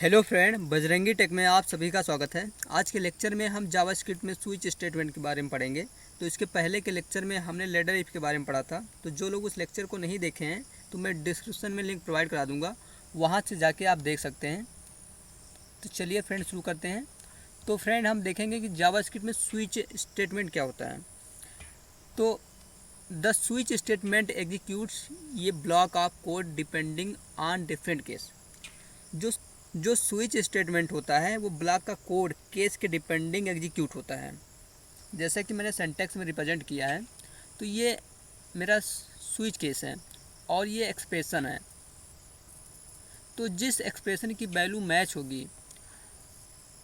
Hello friend, Bajrangi take में आप सभी का स्वागत है। आज के लेक्चर में हम जावास्क्रिप्ट में स्विच स्टेटमेंट के बारे में पढ़ेंगे। तो इसके पहले के लेक्चर में हमने लेडर इफ़ के बारे में पढ़ा था। तो जो लोग उस लेक्चर को नहीं देखे हैं तो मैं डिस्क्रिप्शन में लिंक प्रोवाइड करा दूँगा, वहाँ से जाके आप देख सकते हैं। तो चलिए फ्रेंड शुरू करते हैं। तो फ्रेंड हम देखेंगे कि जावास्क्रिप्ट में स्विच स्टेटमेंट क्या होता है। तो द स्विच स्टेटमेंट एग्जीक्यूट्स ये block of code depending on different case. जो जो स्विच स्टेटमेंट होता है वो ब्लॉक का कोड केस के डिपेंडिंग एग्जीक्यूट होता है। जैसा कि मैंने सिंटैक्स में रिप्रेजेंट किया है, तो ये मेरा स्विच केस है और ये एक्सप्रेशन है। तो जिस एक्सप्रेशन की वैल्यू मैच होगी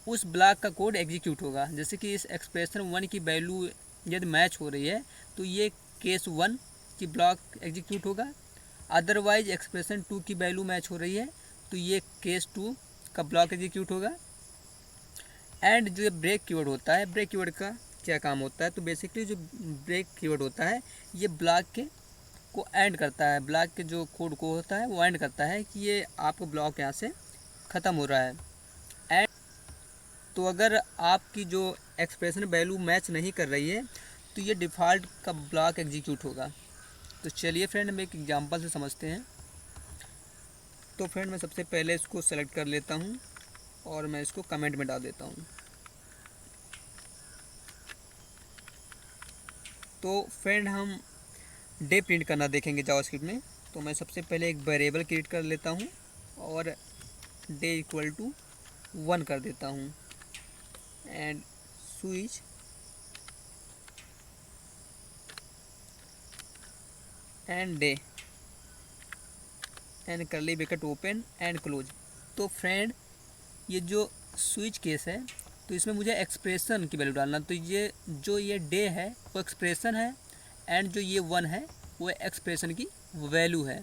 उस ब्लॉक का कोड एग्जीक्यूट होगा। जैसे कि इस एक्सप्रेशन 1 की वैल्यू यदि मैच हो रही है तो ये केस 1 की ब्लॉक एग्जीक्यूट होगा। अदरवाइज एक्सप्रेशन 2 की वैल्यू मैच हो रही है तो ये केस 2 का ब्लॉक एग्जीक्यूट होगा। एंड जो ये ब्रेक कीवर्ड होता है, ब्रेक कीवर्ड का क्या काम होता है, तो बेसिकली जो ब्रेक कीवर्ड होता है ये ब्लॉक के को एंड करता है, ब्लॉक के जो कोड को होता है वो एंड करता है कि ये आपका ब्लॉक यहाँ से ख़त्म हो रहा है। एंड तो अगर आपकी जो एक्सप्रेशन वैल्यू मैच नहीं कर रही है तो ये डिफ़ॉल्ट का ब्लॉक एग्जीक्यूट होगा। तो चलिए फ्रेंड हम एक एग्जांपल से समझते हैं। तो फ्रेंड मैं सबसे पहले इसको सेलेक्ट कर लेता हूँ और मैं इसको कमेंट में डाल देता हूँ। तो फ्रेंड हम डे प्रिंट करना देखेंगे जावास्क्रिप्ट में। तो मैं सबसे पहले एक वेरिएबल क्रिएट कर लेता हूँ और डे इक्वल टू 1 कर देता हूँ and switch and day and करली ब्रैकेट ओपन एंड क्लोज। तो फ्रेंड ये जो स्विच केस है तो इसमें मुझे एक्सप्रेशन की वैल्यू डालना। तो ये जो ये डे है वो एक्सप्रेशन है एंड जो ये 1 है वो एक्सप्रेशन की वैल्यू है।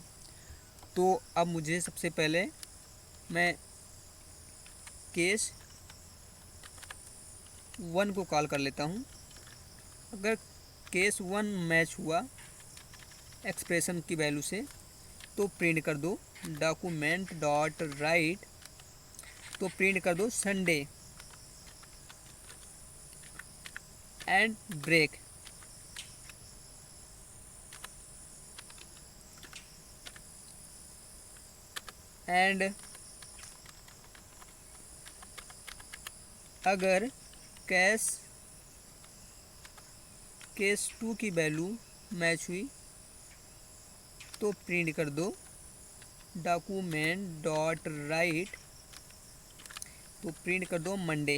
तो अब मुझे सबसे पहले मैं केस 1 को कॉल कर लेता हूँ। अगर केस 1 मैच हुआ एक्सप्रेशन की वैल्यू से तो प्रिंट कर दो डॉक्यूमेंट डॉट राइट, तो प्रिंट कर दो संडे एंड ब्रेक। एंड अगर केस 2 की वैल्यू मैच हुई तो प्रिंट कर दो डॉक्यूमेंट डॉट राइट, तो प्रिंट कर दो मंडे।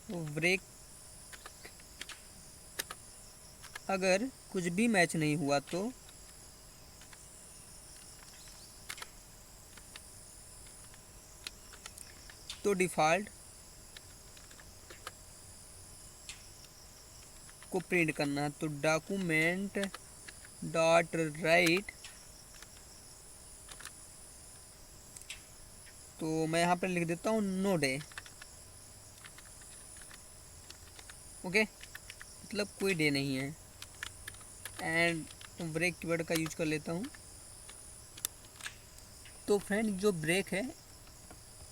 तो ब्रेक अगर कुछ भी मैच नहीं हुआ तो डिफ़ॉल्ट को प्रिंट करना है। तो डॉक्यूमेंट डॉट राइट, तो मैं यहाँ पर लिख देता हूँ नो डे। ओके, मतलब कोई डे नहीं है। एंड ब्रेक कीवर्ड का यूज कर लेता हूँ। तो फ्रेंड जो ब्रेक है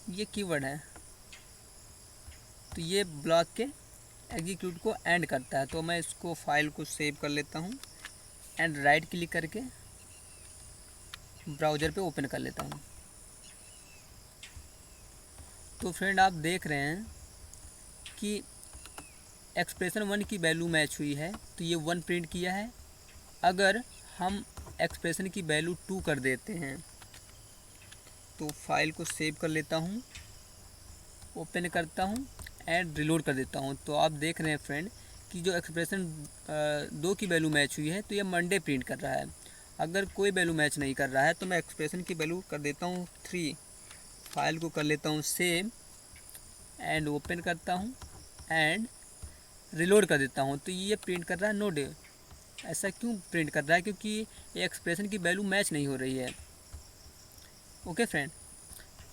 ये कीवर्ड है, तो ये ब्लॉक के एग्जीक्यूट को एंड करता है। तो मैं इसको फाइल को सेव कर लेता हूँ एंड राइट क्लिक करके ब्राउज़र पे ओपन कर लेता हूँ। तो फ्रेंड आप देख रहे हैं कि एक्सप्रेशन 1 की वैल्यू मैच हुई है तो ये 1 प्रिंट किया है। अगर हम एक्सप्रेशन की वैल्यू 2 कर देते हैं तो फाइल को सेव कर लेता हूँ, ओपन करता हूँ एंड रिलोड कर देता हूँ। तो आप देख रहे हैं फ्रेंड कि जो एक्सप्रेशन 2 की वैल्यू मैच हुई है तो ये मंडे प्रिंट कर रहा है। अगर कोई वैल्यू मैच नहीं कर रहा है तो मैं एक्सप्रेशन की वैल्यू कर देता हूँ 3, फाइल को कर लेता हूँ सेव एंड ओपन करता हूँ एंड रिलोड कर देता हूँ। तो ये प्रिंट कर रहा है नो डे। ऐसा क्यों प्रिंट कर रहा है? क्योंकि ये एक्सप्रेशन की वैल्यू मैच नहीं हो रही है। ओके फ्रेंड,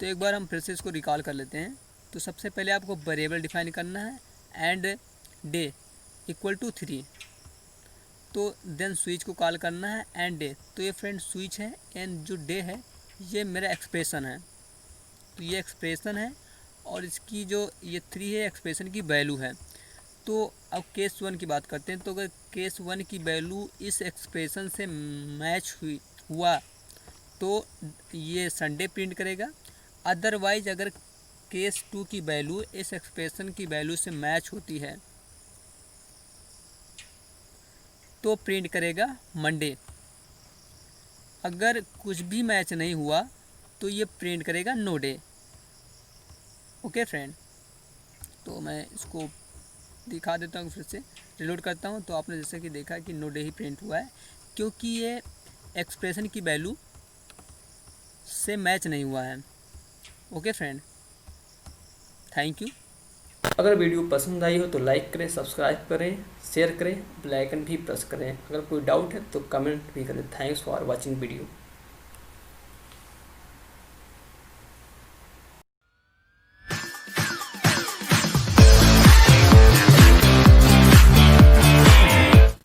तो एक बार हम फिर से इसको रिकॉल कर लेते हैं। तो सबसे पहले आपको वेरिएबल डिफाइन करना है एंड डे इक्वल टू 3, तो देन स्विच को कॉल करना है एंड डे। तो ये फ्रेंड स्विच है एंड जो डे है ये मेरा एक्सप्रेशन है। तो ये एक्सप्रेशन है और इसकी जो ये 3 है एक्सप्रेशन की वैल्यू है। तो अब केस 1 की बात करते हैं। तो अगर केस 1 की वैल्यू इस एक्सप्रेशन से मैच हुआ तो ये संडे प्रिंट करेगा। अदरवाइज अगर केस 2 की वैल्यू इस एक्सप्रेशन की वैल्यू से मैच होती है तो प्रिंट करेगा मंडे। अगर कुछ भी मैच नहीं हुआ तो ये प्रिंट करेगा नो डे। ओके फ्रेंड, तो मैं इसको दिखा देता हूँ, फिर से रिलोड करता हूँ। तो आपने जैसे कि देखा कि नो डे ही प्रिंट हुआ है क्योंकि ये एक्सप्रेशन की वैल्यू से मैच नहीं हुआ है। Okay friend, thank you. अगर वीडियो पसंद आई हो तो लाइक करें, सब्सक्राइब करें, शेयर करें, बेल आइकन भी प्रेस करें। अगर कोई डाउट है तो कमेंट भी करें। Thanks for watching video.